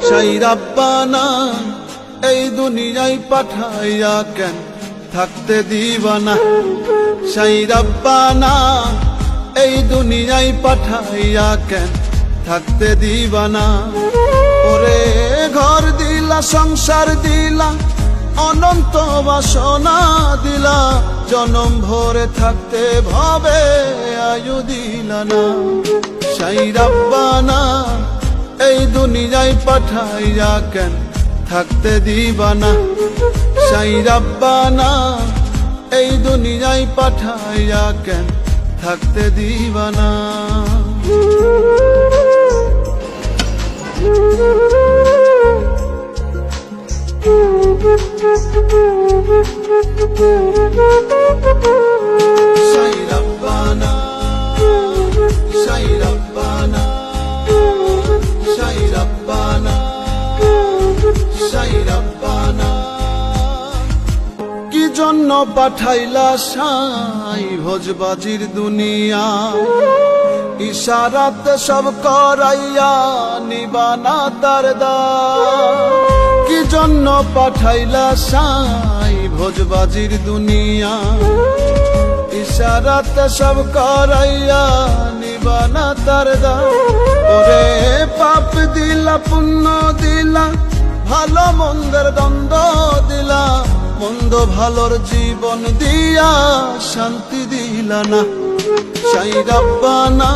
সেই রাব্বানা এই দুনিয়ায় পাঠাইয়া কেন থাকতে দিবানা। সেই রাব্বানা এই দুনিয়ায় পাঠাইয়া কেন থাকতে দিবানা। ওরে ঘর দিলা, সংসার দিলা, অনন্ত বাসনা দিলা, জনম ভরে থাকতে ভাবে আয়ু দিলা না। সেই রাব্বানা এই দুনিয়ায় পাঠাইয়া কেন থাকতে দিবানা। সেই রাব্বানা এই দুনিয়ায় পাঠাইয়া কেন থাকতে দিবানা। সেই রাব্বানা, সেই রাব্বানা, সেই রাব্বানা, সেই রাব্বানা। কি জন্য পাঠাইলা সাই ভোজবাজির দুনিয়া, ইশারাতে সব করাইয়া নিবানা তার দ্বার। কি জন্য পাঠাইলা সাই ভোজবাজির দুনিয়া, ইশারাতে সব করাইয়া নিবানা তার দ্বার। ওরে পাপ দিলা, পুণ্য দিলা, ভালো মন্দের দ্বন্দ্ব দিলা, মন্দ ভালোর জীবন দিয়া শান্তি দিলা না। সেই রাব্বানা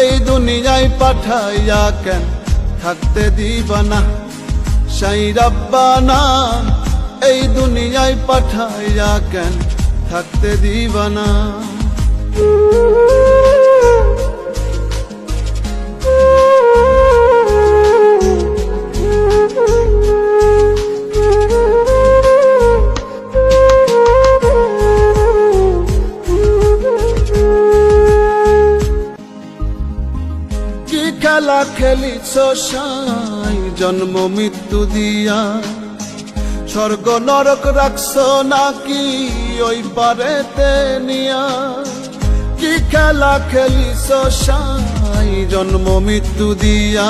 এই দুনিয়ায় পাঠাইয়া কেন থাকতে দিবানা। সেই রাব্বানা এই দুনিয়ায় পাঠাইয়া কেন থাকতে দিবানা। খেলা খেলিছ সাই জন্ম মৃত্যু দিয়া, স্বর্গ নরক রাখছ নাকি ওই পারেতে নিয়া। কি খেলা খেলিছ সাই জন্ম মৃত্যু দিয়া,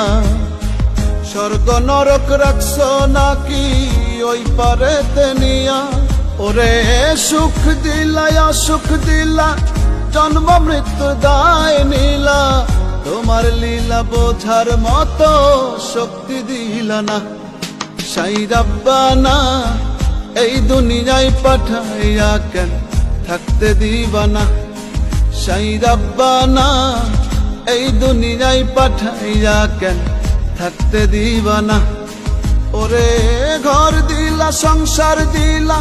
স্বর্গ নরক রাখছ নাকি ওই পারেতে নিয়া। ওরে সুখ দিলা, অসুখ দিলা, জন্ম মৃত্যু দায় নিলা, তোমার লীলা বোঝার মতো শক্তি দিলা না। সেই রাব্বানা এই দুনিয়ায় পাঠাইয়া কেন থাকতে দিবানা। সেই রাব্বানা এই দুনিয়ায় পাঠাইয়া কেন থাকতে দিবানা। ওরে ঘর দিলা, সংসার দিলা,